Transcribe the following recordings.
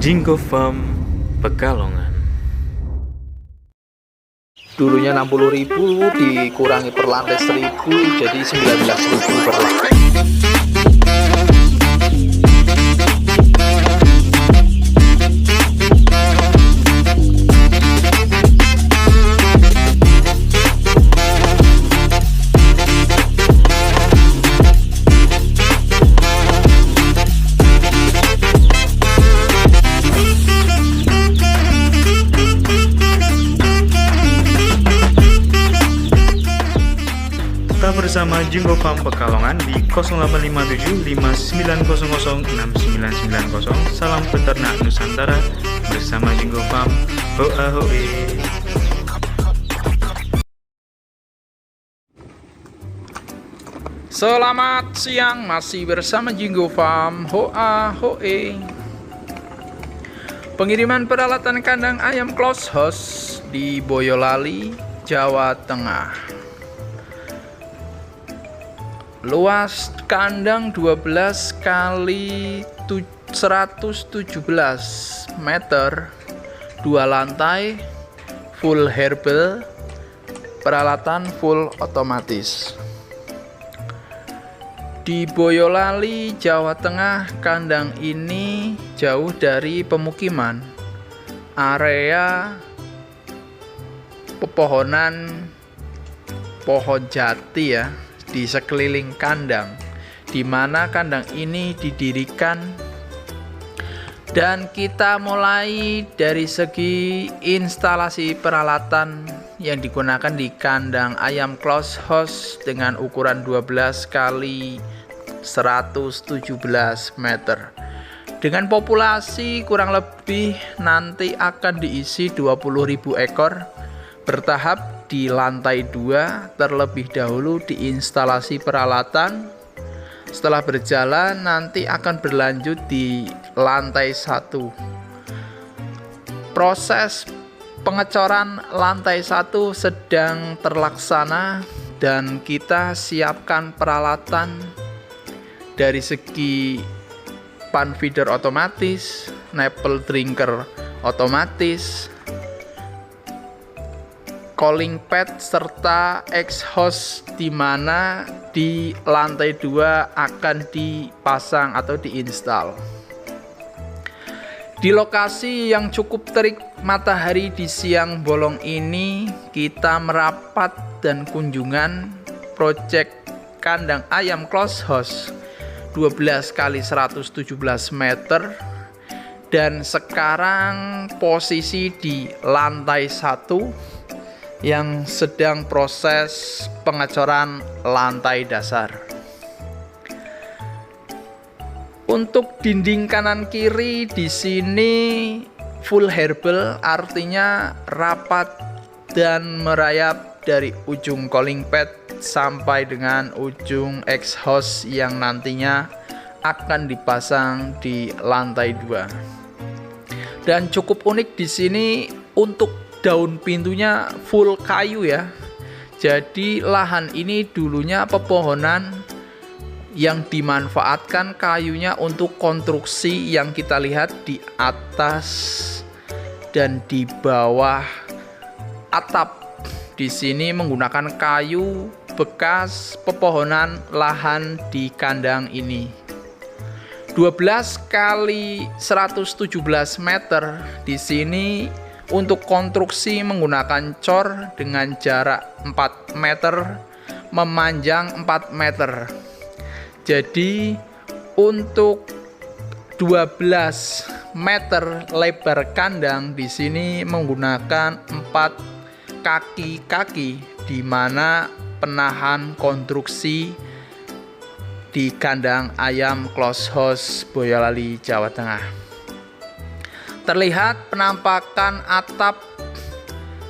Jinggo Farm Pekalongan. Dulunya 60.000 dikurangi per lantai 1.000 jadi 19.000 per lantai. Tetap bersama Jinggo Farm Pekalongan di 085759006990. Salam peternak Nusantara bersama Jinggo Farm. Hoa hoe. Selamat siang, masih bersama Jinggo Farm. Hoa hoe. Pengiriman peralatan kandang ayam close house di Boyolali, Jawa Tengah. Luas kandang 12 kali 117 meter, 2 lantai, full herbal, peralatan full otomatis. Di Boyolali, Jawa Tengah, kandang ini jauh dari pemukiman. Area pepohonan pohon jati ya di sekeliling kandang, di mana kandang ini didirikan. Dan kita mulai dari segi instalasi peralatan yang digunakan di kandang ayam close house dengan ukuran 12 kali 117 meter. Dengan populasi kurang lebih nanti akan diisi 20.000 ekor, bertahap di lantai 2 terlebih dahulu diinstalasi peralatan. Setelah berjalan nanti akan berlanjut di lantai 1. Proses pengecoran lantai 1 sedang terlaksana dan kita siapkan peralatan dari segi pan feeder otomatis, nipple drinker otomatis, cooling pad serta exhaust, di mana di lantai 2 akan dipasang atau diinstal. Di lokasi yang cukup terik matahari di siang bolong ini, kita merapat dan kunjungan proyek kandang ayam close house 12 kali 117 meter, dan sekarang posisi di lantai 1 yang sedang proses pengecoran lantai dasar. Untuk dinding kanan kiri di sini full herbal, artinya rapat dan merayap dari ujung cooling pad sampai dengan ujung exhaust yang nantinya akan dipasang di lantai 2. Dan cukup unik di sini, untuk daun pintunya full kayu ya. Jadi lahan ini dulunya pepohonan yang dimanfaatkan kayunya untuk konstruksi yang kita lihat di atas dan di bawah atap. Di sini menggunakan kayu bekas pepohonan lahan di kandang ini. 12 kali 117 meter di sini. Untuk konstruksi menggunakan cor dengan jarak 4 meter, memanjang 4 meter. Jadi untuk 12 meter lebar kandang di sini menggunakan 4 kaki-kaki, di mana penahan konstruksi di kandang ayam close house Boyolali, Jawa Tengah. Terlihat penampakan atap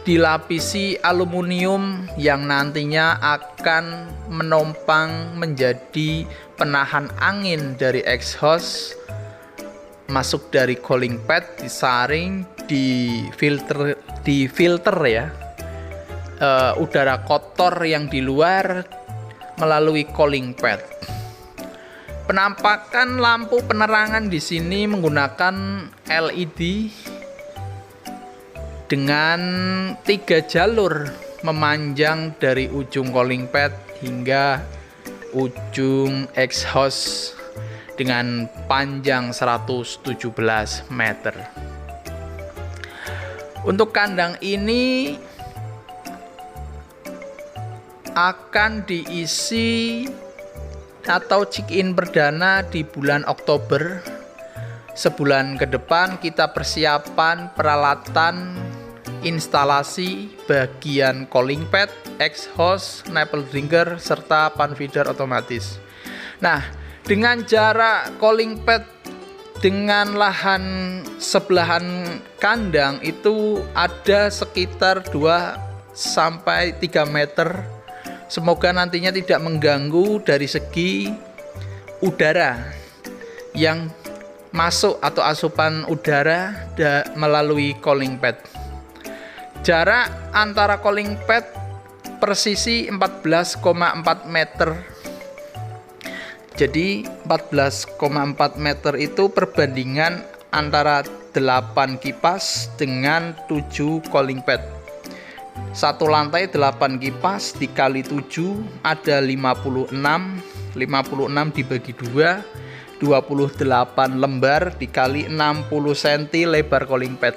dilapisi aluminium yang nantinya akan menopang menjadi penahan angin dari exhaust, masuk dari cooling pad, disaring, di filter ya, udara kotor yang di luar melalui cooling pad. Penampakan lampu penerangan di sini menggunakan LED dengan 3 jalur memanjang dari ujung cooling pad hingga ujung exhaust dengan panjang 117 meter. Untuk kandang ini akan diisi atau check-in perdana di bulan Oktober. Sebulan ke depan kita persiapan peralatan instalasi bagian cooling pad, exhaust, nipple drinker, serta pan feeder otomatis. Nah, dengan jarak cooling pad dengan lahan sebelahan kandang itu ada sekitar 2-3 meter. Semoga nantinya tidak mengganggu dari segi udara yang masuk atau asupan udara melalui cooling pad. Jarak antara cooling pad persisi 14,4 meter. Jadi 14,4 meter itu perbandingan antara 8 kipas dengan 7 cooling pad. Satu lantai 8 kipas dikali 7 ada 56 dibagi 2, 28 lembar dikali 60 cm lebar cooling pad.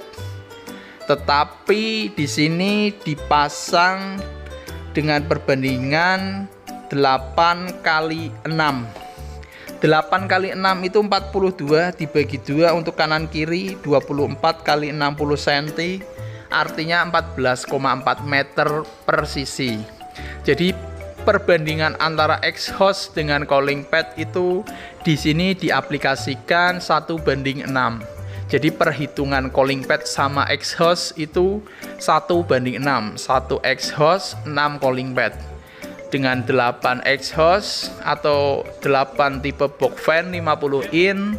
Tetapi di sini dipasang dengan perbandingan 8 kali 6. 8 kali 6 itu 42 dibagi 2 untuk kanan kiri 24 kali 60 cm, artinya 14,4 meter per sisi. Jadi perbandingan antara exhaust dengan cooling pad itu di sini diaplikasikan 1:6. Jadi perhitungan cooling pad sama exhaust itu 1:6. 1 exhaust 6 cooling pad. Dengan 8 exhaust atau 8 tipe box fan 50 in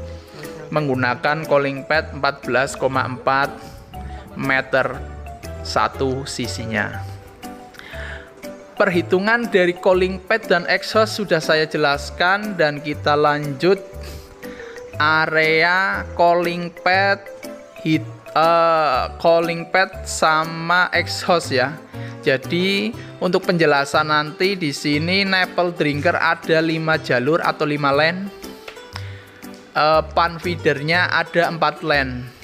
menggunakan cooling pad 14,4 meter satu sisinya. Perhitungan dari cooling pad dan exhaust sudah saya jelaskan, dan kita lanjut area cooling pad sama exhaust ya. Jadi untuk penjelasan nanti di sini nipple drinker ada 5 jalur atau 5 lane. Pan feedernya ada 4 lane.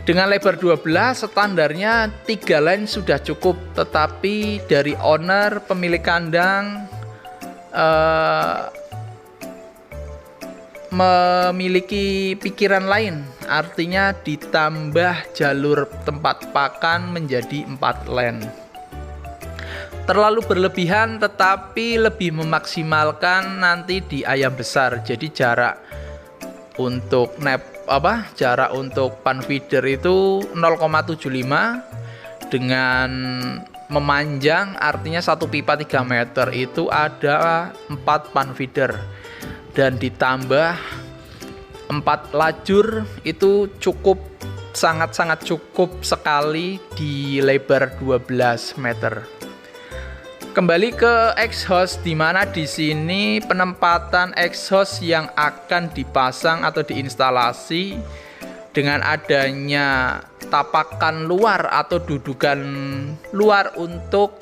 Dengan lebar 12 standarnya 3 lane sudah cukup, tetapi dari owner pemilik kandang memiliki pikiran lain, artinya ditambah jalur tempat pakan menjadi 4 lane. Terlalu berlebihan, tetapi lebih memaksimalkan nanti di ayam besar. Jadi jarak untuk jarak untuk pan feeder itu 0,75 dengan memanjang, artinya satu pipa 3 meter itu ada 4 pan feeder. Dan ditambah 4 lajur itu cukup, sangat-sangat cukup sekali di lebar 12 meter. Kembali ke exhaust, di mana di sini penempatan exhaust yang akan dipasang atau diinstalasi dengan adanya tapakan luar atau dudukan luar untuk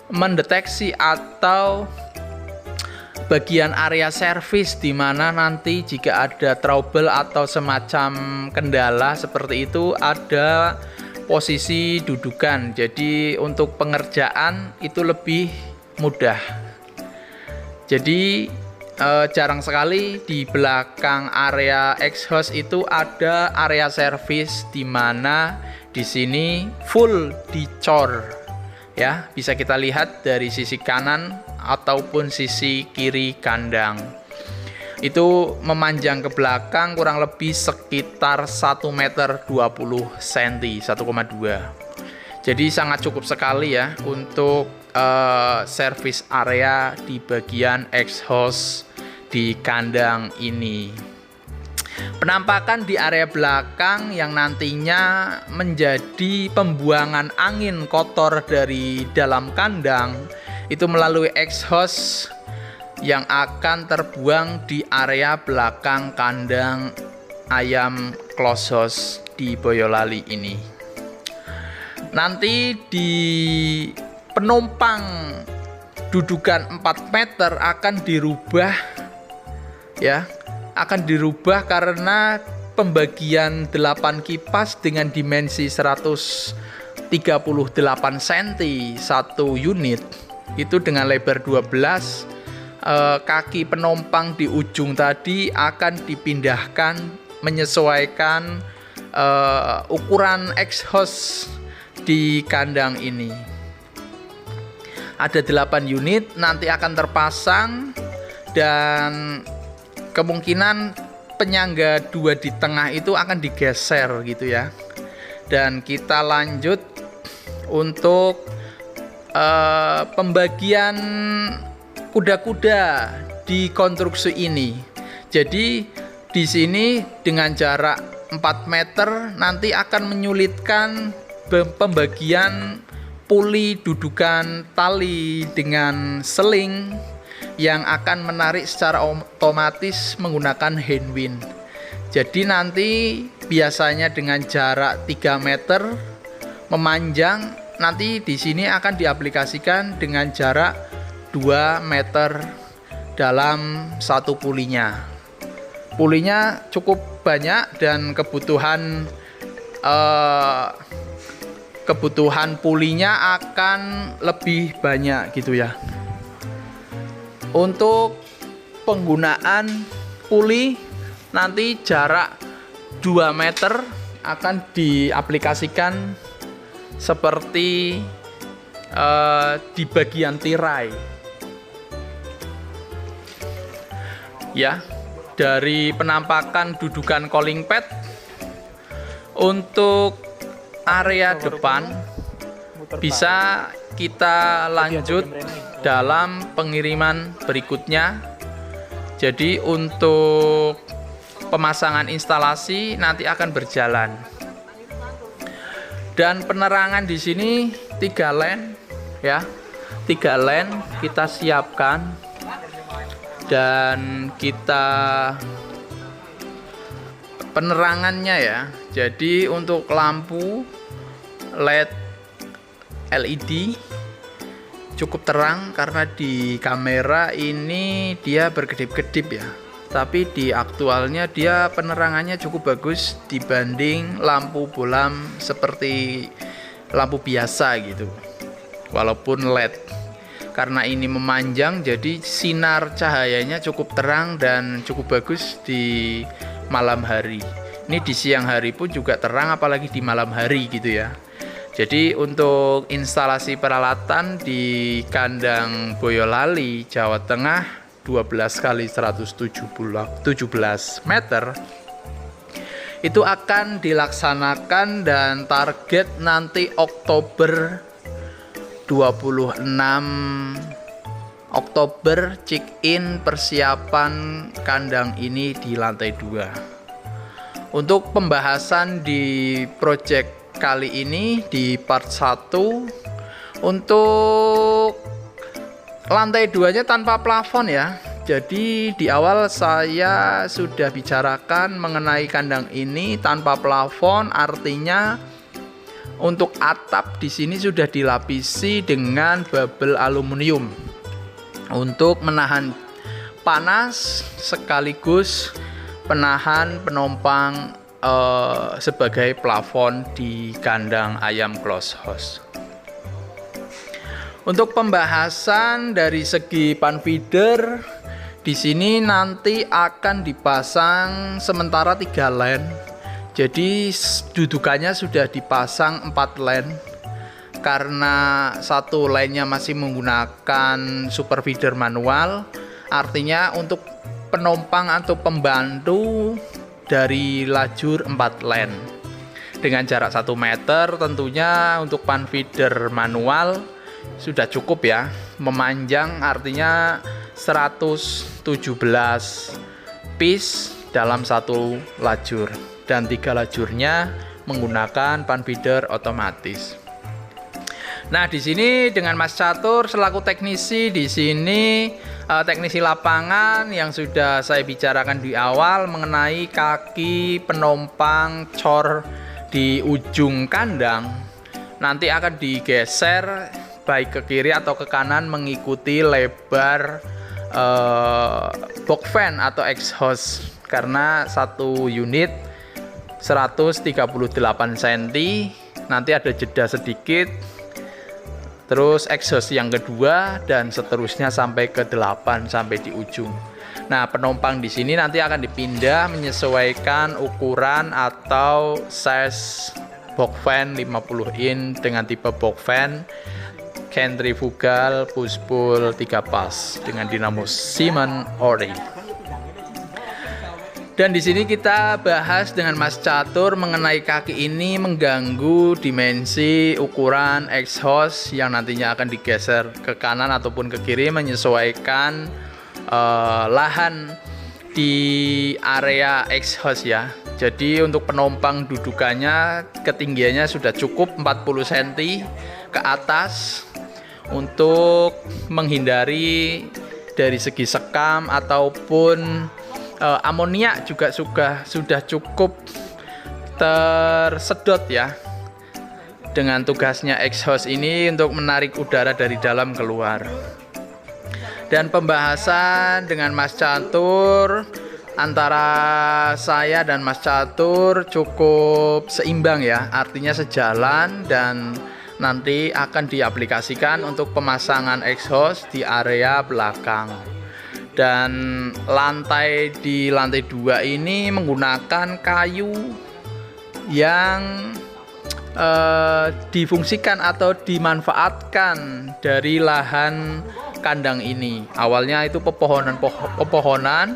mendeteksi atau bagian area servis, di mana nanti jika ada trouble atau semacam kendala seperti itu ada posisi dudukan. Jadi untuk pengerjaan itu lebih mudah. Jadi jarang sekali di belakang area exhaust itu ada area servis, di mana di sini full dicor. Ya, bisa kita lihat dari sisi kanan ataupun sisi kiri kandang. Itu memanjang ke belakang kurang lebih sekitar 1,20 meter 1,2. Jadi sangat cukup sekali ya untuk service area di bagian exhaust di kandang ini. Penampakan di area belakang yang nantinya menjadi pembuangan angin kotor dari dalam kandang itu melalui exhaust yang akan terbuang di area belakang kandang ayam close house di Boyolali ini. Nanti di penumpang dudukan 4 meter akan dirubah ya, akan dirubah karena pembagian 8 kipas dengan dimensi 138 cm satu unit itu dengan lebar 12, kaki penumpang di ujung tadi akan dipindahkan menyesuaikan ukuran exhaust di kandang ini. Ada 8 unit nanti akan terpasang dan kemungkinan penyangga 2 di tengah itu akan digeser gitu ya. Dan kita lanjut untuk pembagian kuda-kuda di konstruksi ini. Jadi di sini dengan jarak 4 meter nanti akan menyulitkan pembagian puli dudukan tali dengan seling yang akan menarik secara otomatis menggunakan handwind. Jadi nanti biasanya dengan jarak 3 meter memanjang, nanti di sini akan diaplikasikan dengan jarak 2 meter dalam satu pulinya. Pulinya cukup banyak dan kebutuhan pulinya akan lebih banyak gitu ya. Untuk penggunaan puli nanti jarak 2 meter akan diaplikasikan seperti di bagian tirai ya. Dari penampakan dudukan calling pad untuk area depan bisa kita lanjut dalam pengiriman berikutnya. Jadi untuk pemasangan instalasi nanti akan berjalan. Dan penerangan di sini 3 len ya. 3 len kita siapkan dan kita penerangannya ya. Jadi untuk lampu LED cukup terang karena di kamera ini dia berkedip-kedip ya. Tapi di aktualnya dia penerangannya cukup bagus dibanding lampu bolam seperti lampu biasa gitu. Walaupun LED. Karena ini memanjang jadi sinar cahayanya cukup terang dan cukup bagus di malam hari. Ini di siang hari pun juga terang apalagi di malam hari gitu ya. Jadi untuk instalasi peralatan di kandang Boyolali, Jawa Tengah 12 kali 117 meter itu akan dilaksanakan dan target nanti Oktober 26 Oktober check-in persiapan kandang ini di lantai 2. Untuk pembahasan di project kali ini di part 1 untuk lantai 2-nya tanpa plafon ya. Jadi di awal saya sudah bicarakan mengenai kandang ini tanpa plafon, artinya untuk atap di sini sudah dilapisi dengan bubble aluminium untuk menahan panas sekaligus penahan penumpang sebagai plafon di kandang ayam close house. Untuk pembahasan dari segi pan feeder di sini nanti akan dipasang sementara 3 len. Jadi dudukannya sudah dipasang 4 len karena satu lainnya masih menggunakan super feeder manual. Artinya untuk penumpang atau pembantu dari lajur 4 len dengan jarak 1 meter. Tentunya untuk pan feeder manual sudah cukup ya. Memanjang artinya 117 piece dalam satu lajur dan 3 lajurnya menggunakan pan feeder otomatis. Nah, di sini dengan Mas Catur selaku teknisi di sini, teknisi lapangan yang sudah saya bicarakan di awal mengenai kaki penumpang cor di ujung kandang nanti akan digeser baik ke kiri atau ke kanan mengikuti lebar box fan atau exhaust, karena satu unit 138 cm, nanti ada jeda sedikit, terus exhaust yang kedua dan seterusnya sampai ke 8 sampai di ujung. Nah, penumpang di sini nanti akan dipindah menyesuaikan ukuran atau size box fan 50 in dengan tipe box fan centrifugal push pull 3 pas dengan dinamo Siemens ori. Dan di sini kita bahas dengan Mas Catur mengenai kaki ini mengganggu dimensi ukuran exhaust yang nantinya akan digeser ke kanan ataupun ke kiri menyesuaikan lahan di area exhaust ya. Jadi untuk penumpang dudukannya ketinggiannya sudah cukup 40 cm ke atas untuk menghindari dari segi sekam ataupun amoniak juga sudah cukup tersedot ya, dengan tugasnya exhaust ini untuk menarik udara dari dalam keluar. Dan pembahasan dengan Mas Catur antara saya dan Mas Catur cukup seimbang ya, artinya sejalan, dan nanti akan diaplikasikan untuk pemasangan exhaust di area belakang. Dan lantai di lantai 2 ini menggunakan kayu yang difungsikan atau dimanfaatkan dari lahan kandang ini. Awalnya itu pepohonan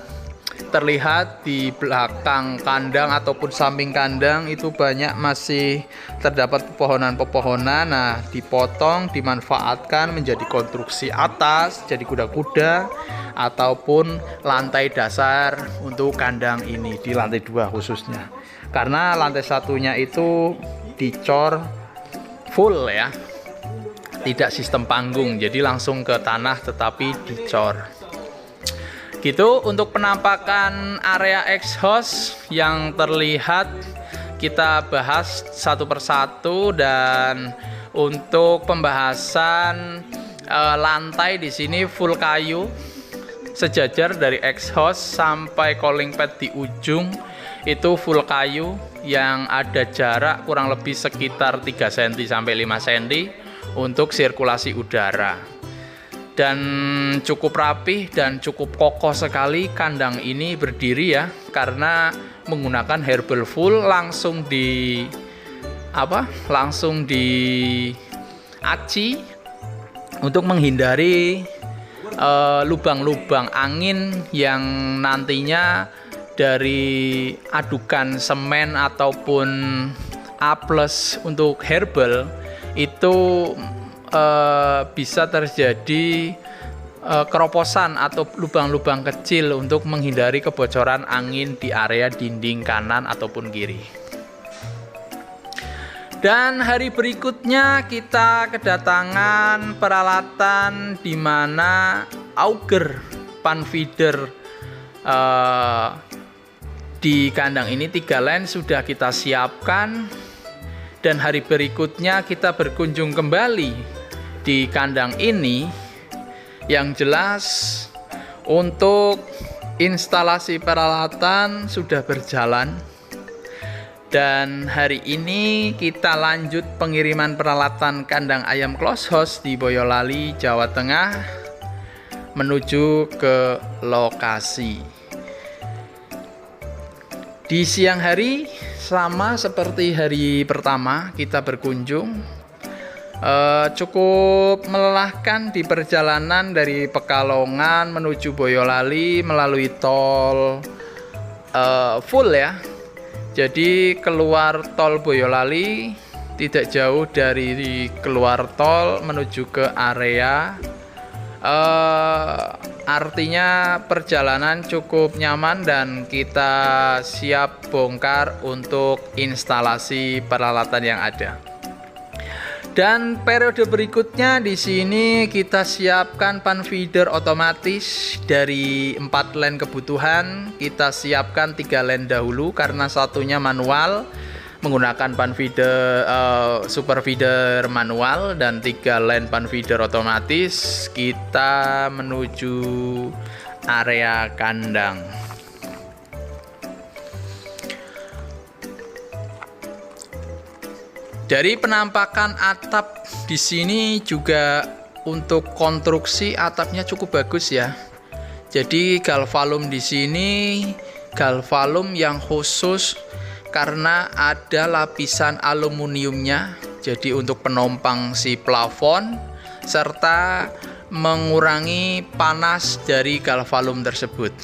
terlihat di belakang kandang ataupun samping kandang itu banyak masih terdapat pepohonan-pepohonan. Nah, dipotong, dimanfaatkan menjadi konstruksi atas, jadi kuda-kuda ataupun lantai dasar untuk kandang ini di lantai 2 khususnya. Karena lantai satunya itu dicor full ya, tidak sistem panggung, jadi langsung ke tanah tetapi dicor. Gitu untuk penampakan area exhaust yang terlihat kita bahas satu persatu. Dan untuk pembahasan lantai di sini full kayu sejajar dari exhaust sampai cooling pad di ujung itu full kayu yang ada jarak kurang lebih sekitar 3 cm sampai 5 cm untuk sirkulasi udara. Dan cukup rapih dan cukup kokoh sekali kandang ini berdiri ya, karena menggunakan herbal full langsung di aci untuk menghindari lubang-lubang angin yang nantinya dari adukan semen ataupun A+ untuk herbal itu bisa terjadi keroposan atau lubang-lubang kecil untuk menghindari kebocoran angin di area dinding kanan ataupun kiri. Dan hari berikutnya kita kedatangan peralatan di mana auger pan feeder di kandang ini 3 line sudah kita siapkan. Dan hari berikutnya kita berkunjung kembali di kandang ini. Yang jelas untuk instalasi peralatan sudah berjalan. Dan hari ini kita lanjut pengiriman peralatan kandang ayam close house di Boyolali, Jawa Tengah menuju ke lokasi. Di siang hari sama seperti hari pertama kita berkunjung, cukup melelahkan di perjalanan dari Pekalongan menuju Boyolali melalui tol full ya. Jadi keluar tol Boyolali tidak jauh dari keluar tol menuju ke area, artinya perjalanan cukup nyaman dan kita siap bongkar untuk instalasi peralatan yang ada. Dan periode berikutnya di sini kita siapkan pan feeder otomatis dari 4 line kebutuhan. Kita siapkan 3 line dahulu karena satunya manual, menggunakan pan feeder super feeder manual dan 3 line pan feeder otomatis. Kita menuju area kandang. Dari penampakan atap di sini juga untuk konstruksi atapnya cukup bagus ya. Jadi galvalum di sini galvalum yang khusus karena ada lapisan aluminiumnya. Jadi untuk penompang si plafon serta mengurangi panas dari galvalum tersebut.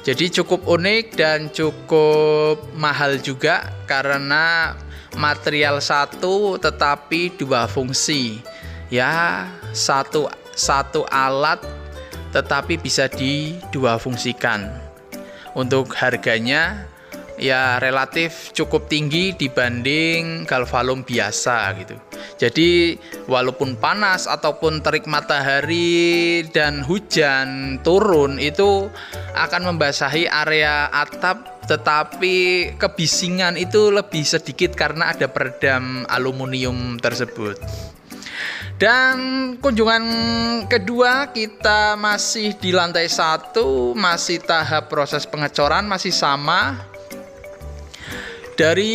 Jadi cukup unik dan cukup mahal juga karena material satu tetapi 2 fungsi ya, satu alat tetapi bisa di2 fungsikan. Untuk harganya ya relatif cukup tinggi dibanding galvalum biasa gitu. Jadi walaupun panas ataupun terik matahari dan hujan turun itu akan membasahi area atap, tetapi kebisingan itu lebih sedikit karena ada peredam aluminium tersebut. Dan kunjungan kedua kita masih di lantai 1, masih tahap proses pengecoran, masih sama. Dari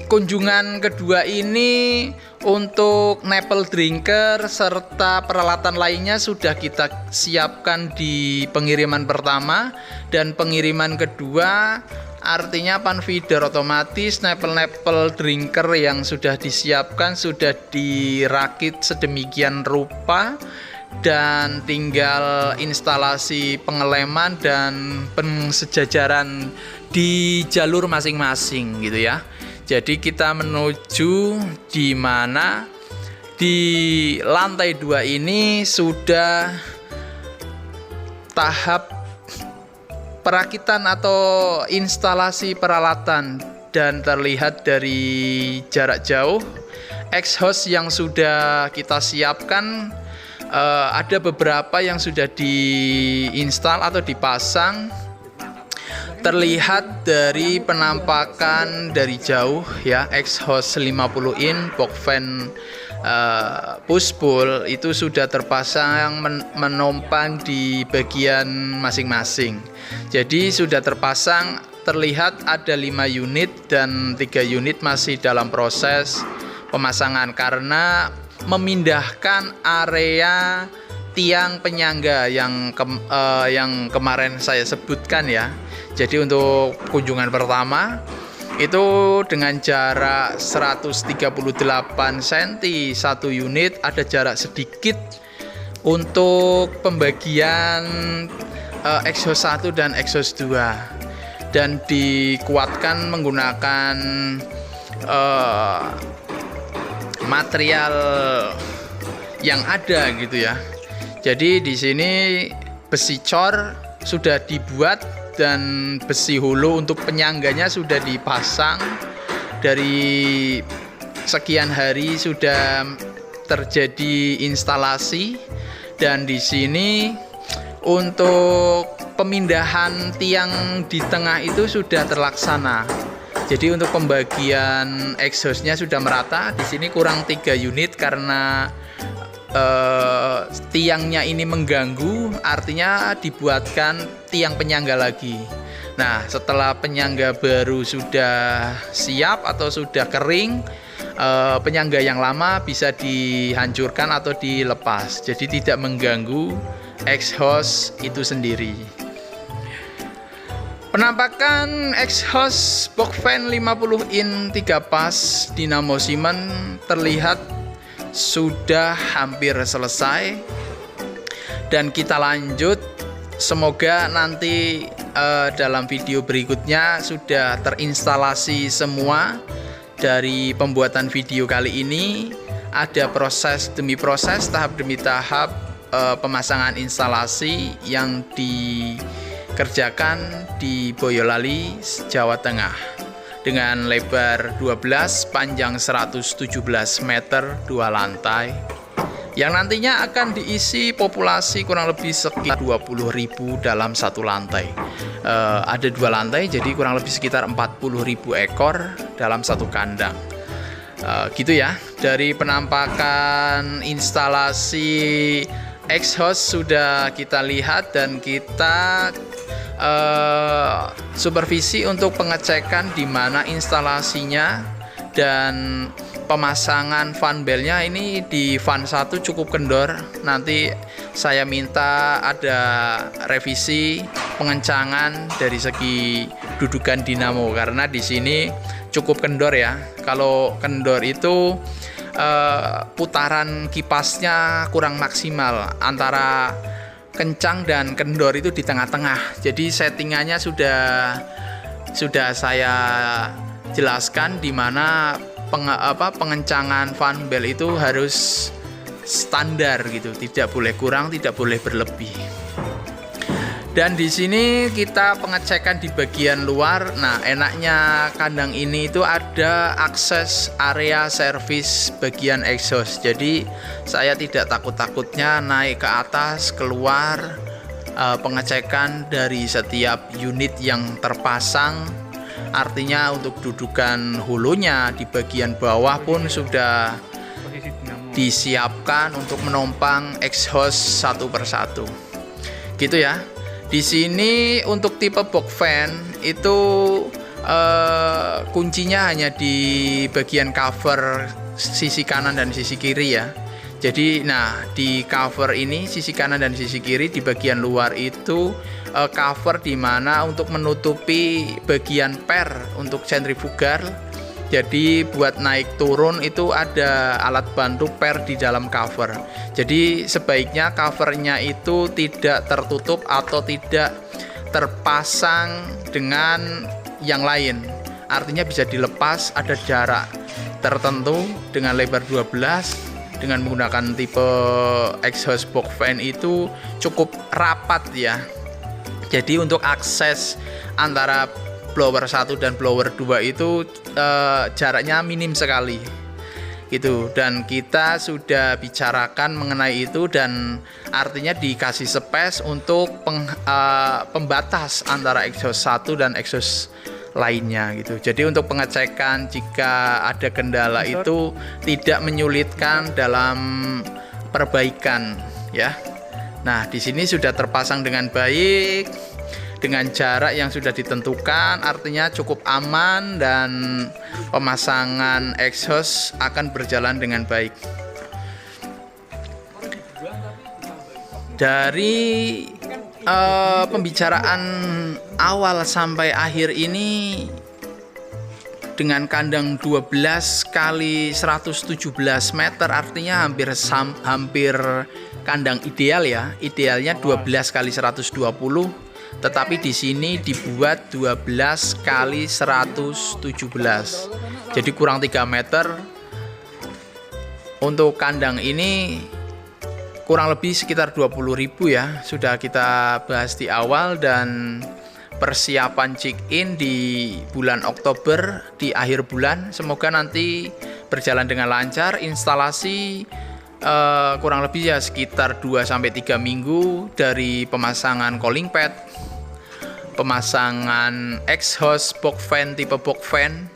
kunjungan kedua ini untuk nipple drinker serta peralatan lainnya sudah kita siapkan di pengiriman pertama, dan pengiriman kedua artinya pan feeder otomatis, nipple drinker yang sudah disiapkan sudah dirakit sedemikian rupa dan tinggal instalasi pengeleman dan pensejajaran di jalur masing-masing gitu ya. Jadi kita menuju di mana di lantai 2 ini sudah tahap perakitan atau instalasi peralatan, dan terlihat dari jarak jauh exhaust yang sudah kita siapkan. Ada beberapa yang sudah diinstal atau dipasang. Terlihat dari penampakan dari jauh ya, exhaust 50 in box fan push pull itu sudah terpasang menompang di bagian masing-masing. Jadi sudah terpasang, terlihat ada 5 unit dan 3 unit masih dalam proses pemasangan karena memindahkan area tiang penyangga yang kemarin saya sebutkan ya. Jadi untuk kunjungan pertama itu dengan jarak 138 cm satu unit, ada jarak sedikit untuk pembagian exhaust 1 dan exhaust 2, dan dikuatkan menggunakan material yang ada gitu ya. Jadi di sini besi cor sudah dibuat dan besi hulu untuk penyangganya sudah dipasang. Dari sekian hari sudah terjadi instalasi, dan di sini untuk pemindahan tiang di tengah itu sudah terlaksana. Jadi untuk pembagian exhaustnya sudah merata. Di sini kurang 3 unit karena tiangnya ini mengganggu, artinya dibuatkan tiang penyangga lagi. Nah, setelah penyangga baru sudah siap atau sudah kering, penyangga yang lama bisa dihancurkan atau dilepas, jadi tidak mengganggu exhaust itu sendiri. Penampakan exhaust box fan 50 in 3 pas dinamo Siemens terlihat sudah hampir selesai, dan kita lanjut. Semoga nanti dalam video berikutnya sudah terinstalasi semua. Dari pembuatan video kali ini ada proses demi proses, tahap demi tahap pemasangan instalasi yang dikerjakan di Boyolali, Jawa Tengah. dengan lebar 12, panjang 117 meter, 2 lantai. Yang nantinya akan diisi populasi kurang lebih sekitar 20.000 dalam satu lantai. Ada 2 lantai, jadi kurang lebih sekitar 40.000 ekor dalam satu kandang. Gitu ya. Dari penampakan instalasi exhaust sudah kita lihat, dan kita supervisi untuk pengecekan di mana instalasinya dan pemasangan fan belnya. Ini di fan 1 cukup kendor, nanti saya minta ada revisi pengencangan dari segi dudukan dinamo, karena di sini cukup kendor ya. Kalau kendor itu putaran kipasnya kurang maksimal, antara kencang dan kendor itu di tengah-tengah. Jadi settingannya sudah saya jelaskan di mana pengencangan fan bel itu harus standar gitu, tidak boleh kurang, tidak boleh berlebih. Dan di sini kita pengecekan di bagian luar. Nah, enaknya kandang ini itu ada akses area servis bagian exhaust. Jadi saya tidak takut-takutnya naik ke atas, keluar, pengecekan dari setiap unit yang terpasang. Artinya untuk dudukan hulunya di bagian bawah pun sudah disiapkan untuk menompang exhaust satu persatu. Gitu ya. Di sini untuk tipe box fan itu kuncinya hanya di bagian cover sisi kanan dan sisi kiri ya. Jadi nah, di cover ini sisi kanan dan sisi kiri, di bagian luar itu cover di mana untuk menutupi bagian per untuk sentrifugal. Jadi buat naik turun itu ada alat bantu per di dalam cover. Jadi sebaiknya covernya itu tidak tertutup atau tidak terpasang dengan yang lain. Artinya bisa dilepas, ada jarak tertentu dengan lebar 12. Dengan menggunakan tipe exhaust box fan itu cukup rapat ya. Jadi untuk akses antara blower 1 dan blower 2 itu jaraknya minim sekali gitu, dan kita sudah bicarakan mengenai itu, dan artinya dikasih space untuk pembatas antara exhaust 1 dan exhaust lainnya gitu. Jadi untuk pengecekan jika ada kendala itu tidak menyulitkan dalam perbaikan ya. Nah, di sini sudah terpasang dengan baik, dengan jarak yang sudah ditentukan, artinya cukup aman dan pemasangan exhaust akan berjalan dengan baik. Dari pembicaraan awal sampai akhir ini, dengan kandang 12 kali 117 meter, artinya hampir kandang ideal ya. Idealnya 12 kali 120. Tetapi di sini dibuat 12 kali 117. Jadi kurang 3 meter. Untuk kandang ini kurang lebih sekitar 20.000 ya. Sudah kita bahas di awal, dan persiapan check-in di bulan Oktober, di akhir bulan. Semoga nanti berjalan dengan lancar. Instalasi kurang lebih ya sekitar 2-3 minggu dari pemasangan cooling pad, pemasangan exhaust box fan tipe box fan,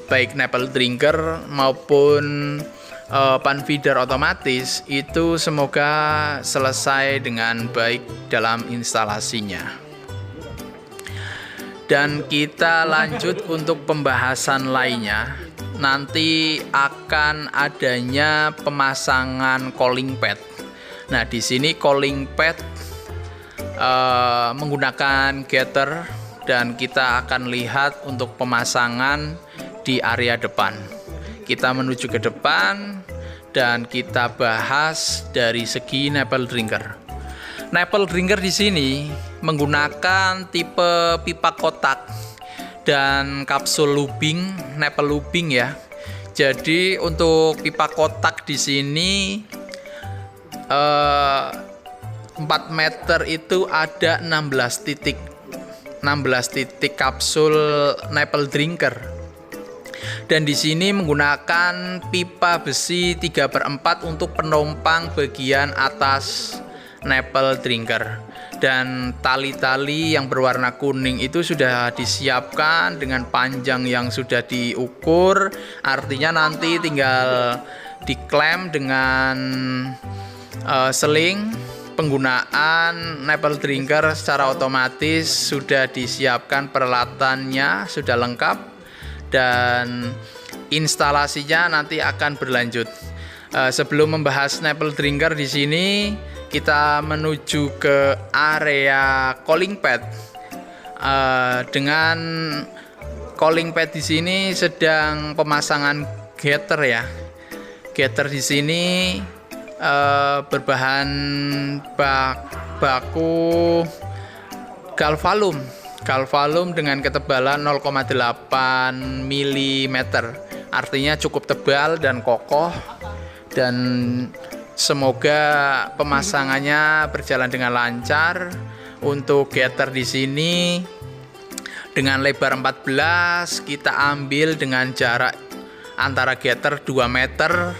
baik nipple drinker maupun pan feeder otomatis, itu semoga selesai dengan baik dalam instalasinya. Dan kita lanjut untuk pembahasan lainnya. Nanti akan adanya pemasangan cooling pad. Nah, di sini cooling pad menggunakan getter, dan kita akan lihat untuk pemasangan di area depan. Kita menuju ke depan dan kita bahas dari segi nipple drinker. Nipple drinker di sini menggunakan tipe pipa kotak dan kapsul lubing, nipple lubing ya. Jadi untuk pipa kotak di sini 4 meter itu ada 16 titik kapsul nipple drinker. Dan di sini menggunakan pipa besi 3/4 untuk penumpang bagian atas nipple drinker. Dan tali-tali yang berwarna kuning itu sudah disiapkan dengan panjang yang sudah diukur. Artinya nanti tinggal diklem dengan seling. Penggunaan nipple drinker secara otomatis sudah disiapkan, peralatannya sudah lengkap, dan instalasinya nanti akan berlanjut. Sebelum membahas nipple drinker di sini, kita menuju ke area cooling pad. Dengan cooling pad di sini sedang pemasangan getter ya. Getter di sini berbahan baku galvalum dengan ketebalan 0,8 mm. Artinya cukup tebal dan kokoh, dan semoga pemasangannya berjalan dengan lancar. Untuk getter di sini dengan lebar 14, kita ambil dengan jarak antara getter 2 meter.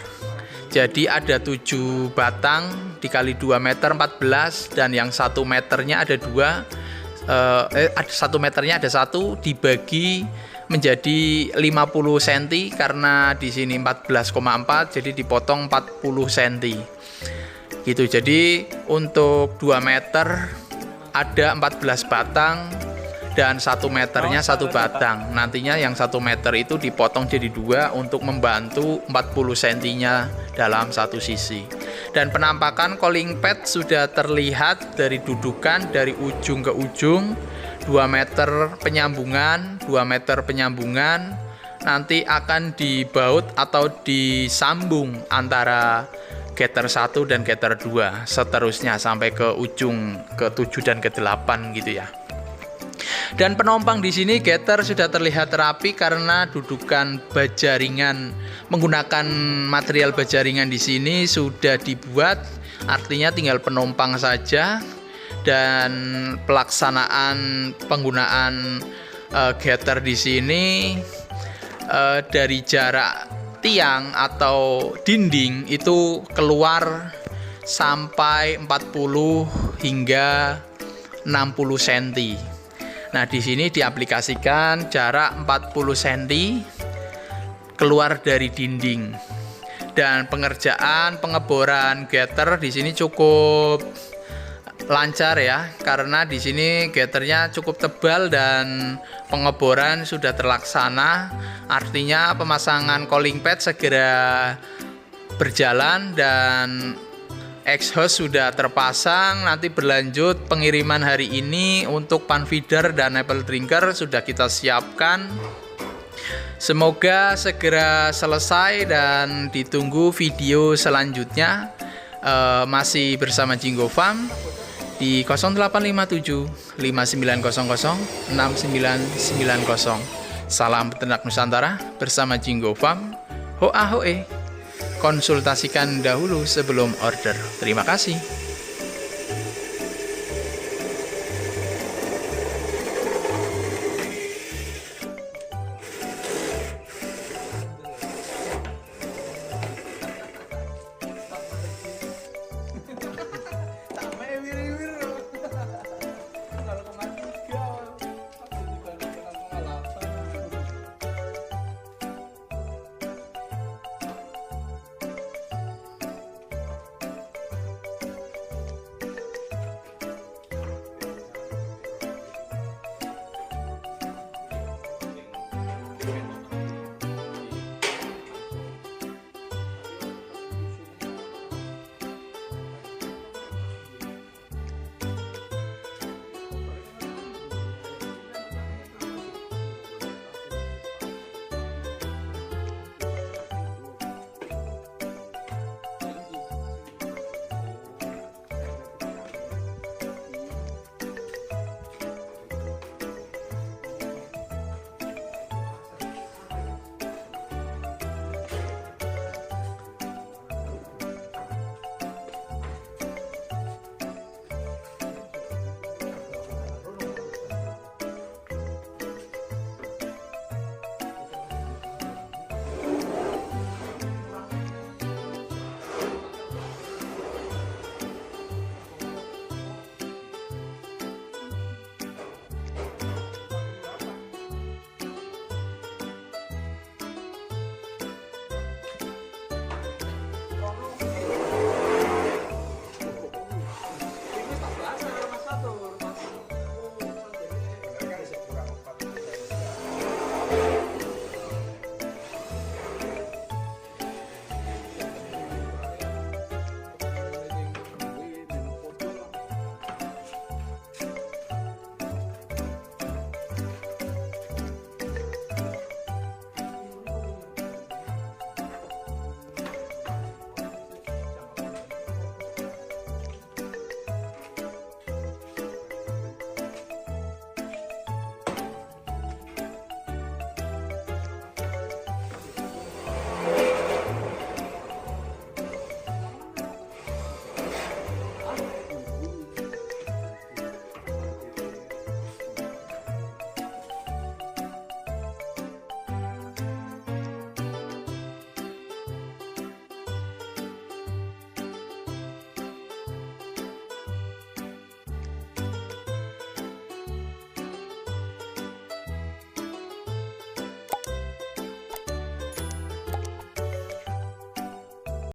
Jadi ada 7 batang dikali 2 meter 14, dan yang 1 meternya ada 2. 1 meternya ada 1, dibagi menjadi 50 cm karena di sini 14,4, jadi dipotong 40 cm. Gitu. Jadi untuk 2 meter ada 14 batang dan 1 meternya 1 batang. Nantinya yang 1 meter itu dipotong jadi 2 untuk membantu 40 cm-nya dalam satu sisi. Dan penampakan cooling pad sudah terlihat dari dudukan dari ujung ke ujung, 2 meter penyambungan, 2 meter penyambungan. Nanti akan dibaut atau disambung antara getter 1 dan getter 2, seterusnya sampai ke ujung ke 7 dan ke 8 gitu ya. Dan penumpang di sini getter sudah terlihat rapi karena dudukan baja ringan, menggunakan material baja ringan di sini sudah dibuat, artinya tinggal penumpang saja. Dan pelaksanaan penggunaan getter di sini dari jarak tiang atau dinding itu keluar sampai 40 hingga 60 cm. Nah, di sini diaplikasikan jarak 40 cm keluar dari dinding. Dan pengerjaan pengeboran getter di sini cukup lancar ya, karena di sini getternya cukup tebal dan pengeboran sudah terlaksana. Artinya pemasangan cooling pad segera berjalan dan exhaust sudah terpasang. Nanti berlanjut pengiriman hari ini untuk pan feeder dan nipple drinker sudah kita siapkan. Semoga segera selesai dan ditunggu video selanjutnya. Masih bersama Jinggo Farm di 0857 5900 6990. Salam peternak Nusantara bersama Jinggo Farm. Hoa hoe. Konsultasikan dahulu sebelum order. Terima kasih.